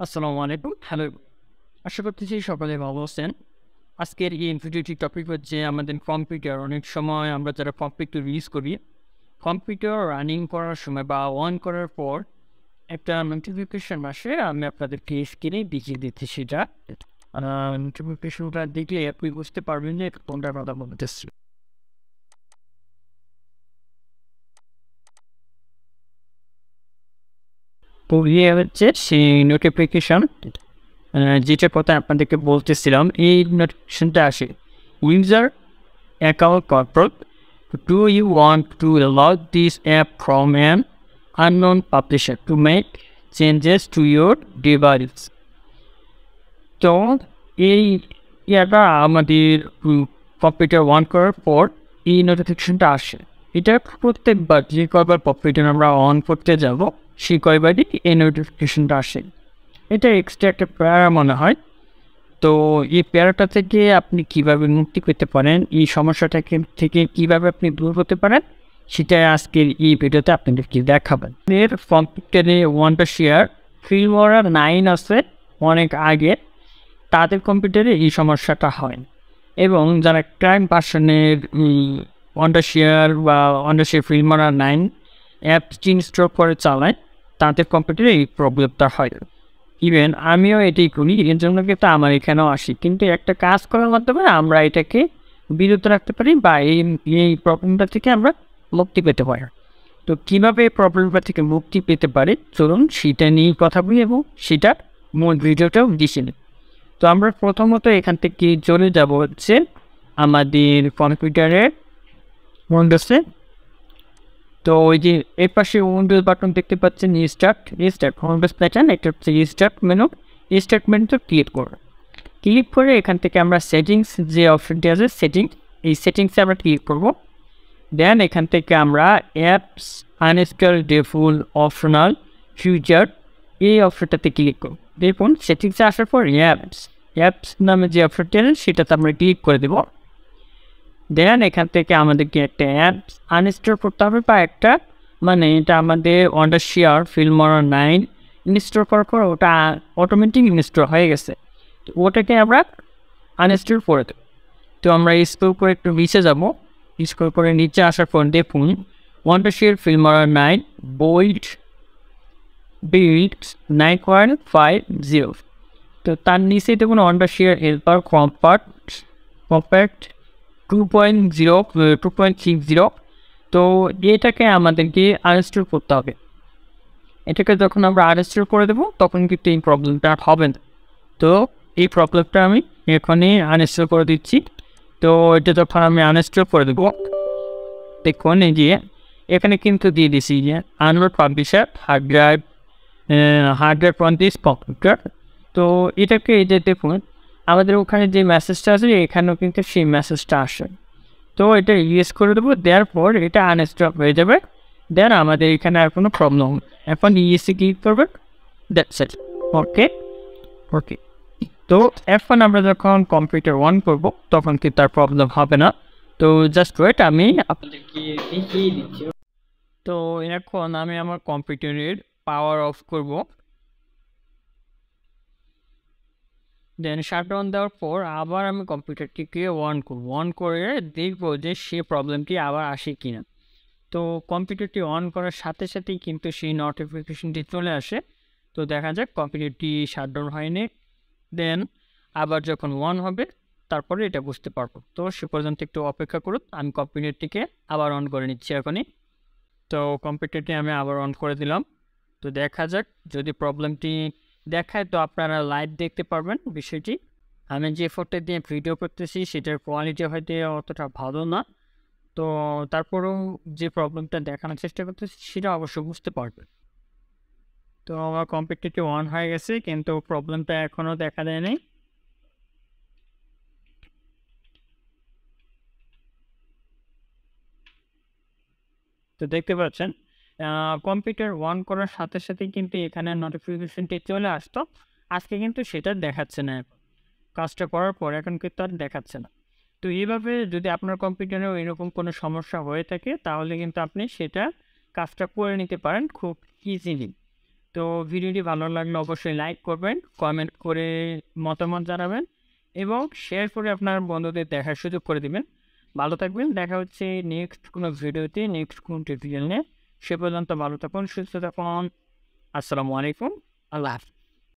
আসসালামু আলাইকুম। হ্যালো, আশা করতেছি সকলে ভালো আছেন। আজকের এই ভিডিওটি টপিক হচ্ছে আমাদের কম্পিউটার। অনেক সময় আমরা যারা কম্পিউটার ইউজ করি, কম্পিউটার রানিং করার সময় বা অন করার পর একটা নোটিফিকেশন আসে। আমি আপনাদেরকে স্ক্রিনে দেখিয়ে দিচ্ছি সেটা। নোটিফিকেশনটা দেখলে আপনি বুঝতে পারবেন যে কোনটার কথা বলতেছি। তো ইয়ে হচ্ছে সেই নোটিফিকেশন যেটার কথা আপনাদেরকে বলতেছিলাম। এই নোটিফিকেশনটা আসে, user account control. Do you want to allow this app from an unknown publisher to make changes to your device? তো এই ইয়াটা আমাদের কম্পিউটার অন করার পর এই নোটিফিকেশনটা আসে। এটা প্রত্যেকবার যে কয়বার কম্পিউটার আমরা অন করতে যাব সেই কয়বারই এই নোটিফিকেশনটা আসে। এটা এক্সট্রা একটা প্যারা মনে হয়। তো এই প্যারাটা থেকে আপনি কিভাবে মুক্তি পেতে পারেন, এই সমস্যাটা থেকে কিভাবে আপনি দূর হতে পারেন, সেটাই আজকের এই ভিডিওতে আপনাদেরকে দেখাবেন। এর কম্পিউটারে ওয়ান্ডারশেয়ার ফিল্মওয়ারা 9 আছে অনেক আগে, তাদের কম্পিউটারে এই সমস্যাটা হয়। এবং যারা ক্রাইম পার্সনের ওয়ান্ডারশেয়ার বা ওয়ান্ডারশেয়ার ফিল্মওয়ারা 9 অ্যাপটি ইনস্টল করে চালায়, তাদের কম্পিউটারে এই প্রবলেমটা হয়। ইভেন আমিও এটাই করি, এর জন্য কিন্তু আমার এখানেও আসি। কিন্তু একটা কাজ করার মাধ্যমে আমরা এটাকে বিরত রাখতে পারি বা এই প্রবলেমটা থেকে আমরা মুক্তি পেতে পারি। তো কীভাবে এই প্রবলেমটা থেকে মুক্তি পেতে পারি চলুন সেটা নিয়ে কথা বলি এবং সেটার মূল ভিডিওটাও দিছি। তো আমরা প্রথমত এখান থেকে চলে যাব হচ্ছে আমাদের কম্পিউটারের উইন্ডোজে। তো ওই যে এর পাশে উইন্ডোজ বাটন দেখতে পাচ্ছেন, রিস্টার্ট উইন্ডোজ প্যাটার্ন, এটা হচ্ছে রিস্টার্ট মেনু। রিস্টার্ট মেনুতে ক্লিক করে এখান থেকে আমরা সেটিংস যে অপশনটি আছে এই সেটিংসে আমরা ক্লিক করব। দেন এখান থেকে আমরা apps uninstall default optional future এই অপশনটাতে ক্লিক করব। দেখুন সেটিংসে আসার পর অ্যাপস নামে যে অপশনটি আছে সেটাতে আমরা ক্লিক করে দেব। দেন এখান থেকে আমাদেরকে একটা অ্যাপস আনইনস্টল করতে হবে বা একটা এটা আমাদের ওয়ান্ডারশেয়ার ফিল্মওয়ারা 9 ইনস্টল করার পর ওটা অটোমেটিক ইনস্টল হয়ে গেছে। তো ওটাকে আমরা আনইনস্টল করে দেব। তো আমরা স্ক্রল করে একটু নিচে যাব। স্ক্রল করে নিচে আসার পর দেখুন ওয়ান্ডারশেয়ার ফিল্মওয়ারা 9 বিল্ড 9.50। তো তার নিচে দেখুন ওয়ান্ডারশেয়ার হেল্পার কম্প্যাক্ট 2.60। তো এটাকে আমাদেরকে আনইনস্টল করতে হবে। এটাকে যখন আমরা আনইনস্টল করে দেবো তখন কিন্তু এই প্রবলেমটা হবে না। তো এই প্রবলেমটা আমি এখানে আনইনস্টল করে দিচ্ছি। তো এটা যখন আমি আনইনস্টল করে দেবো দেখুন এই যে এখানে কিন্তু দিয়ে দিচ্ছি যে unknown publisher hard drive from this computer. তো এটাকে এই যে দেখুন আমাদের ওখানে যে মেসেজটা আছে এখানেও কিন্তু সেই মেসেজটা আসে। তো এটা ইউজ করে দেবো, দেওয়ার পর এটা আনইনস্টল হয়ে যাবে। দেন আমাদের এখানে আর কোনো প্রবলেম এখন ইএসসি ক্লিক করবে, দ্যাটস ইট। ওকে। তো এখন আমরা যখন কম্পিউটার অন করব তখন কি তার প্রবলেম হবে না। তো জাস্ট ওয়েট, আমি আপনাদেরকে দেখিয়ে দিচ্ছি। তো এখন আমি আমার কম্পিউটারের পাওয়ার অফ করব। দেন শাটডাউন দেওয়ার পর আবার আমি কম্পিউটারটিকে অন করে দেখবো যে সে প্রবলেমটি আবার আসে কিনা। তো কম্পিউটারটি অন করার সাথে সাথেই কিন্তু সেই নোটিফিকেশনটি চলে আসে। তো দেখা যাক কম্পিউটারটি শাটডাউন হয়নি। দেন আবার যখন অন হবে তারপরে এটা বুঝতে পারবো। তো সে পর্যন্ত একটু অপেক্ষা করুন, আমি কম্পিউটারটিকে আবার অন করে নিচ্ছি এখনই। তো কম্পিউটারটি আমি আবার অন করে দিলাম। তো দেখা যাক যদি প্রবলেমটি দেখায় তো আপনারা লাইভ দেখতে পারবেন বিষয়টি। আমি যে ফোনটা দিয়ে ভিডিও করতেছি সেটার কোয়ালিটি হয়তো অতটা ভালো না। তো তারপরেও যে প্রবলেমটা দেখানোর চেষ্টা করতেছি সেটা অবশ্যই বুঝতে পারবে। তো আমার কম্পিউটারটি অন হয়ে গেছে কিন্তু প্রবলেমটা এখনও দেখা দেয়নি। তো দেখতে পাচ্ছেন কম্পিউটার অন করার সাথে সাথেই কিন্তু এখানে নোটিফিকেশনটি চলে আসতো। আজকে কিন্তু সেটা দেখাচ্ছে না, কাজটা করার পর এখন কিন্তু আর দেখাচ্ছে না। তো এইভাবে যদি আপনার কম্পিউটারেও এরকম কোনো সমস্যা হয়ে থাকে তাহলে কিন্তু আপনি সেটা কাজটা করে নিতে পারেন খুব ইজিলি। তো ভিডিওটি ভালো লাগলে অবশ্যই লাইক করবেন, কমেন্ট করে মতামত জানাবেন এবং শেয়ার করে আপনার বন্ধুদের দেখার সুযোগ করে দিবেন। ভালো থাকবেন, দেখা হচ্ছে নেক্সট কোনো ভিডিওতে, নেক্সট কোনো টিউটোরিয়াল নিয়ে। সে পর্যন্ত ভালো থাকুন, সুস্থ থাকুন। আসসালামু আলাইকুম, আল্লাহ হাফেজ।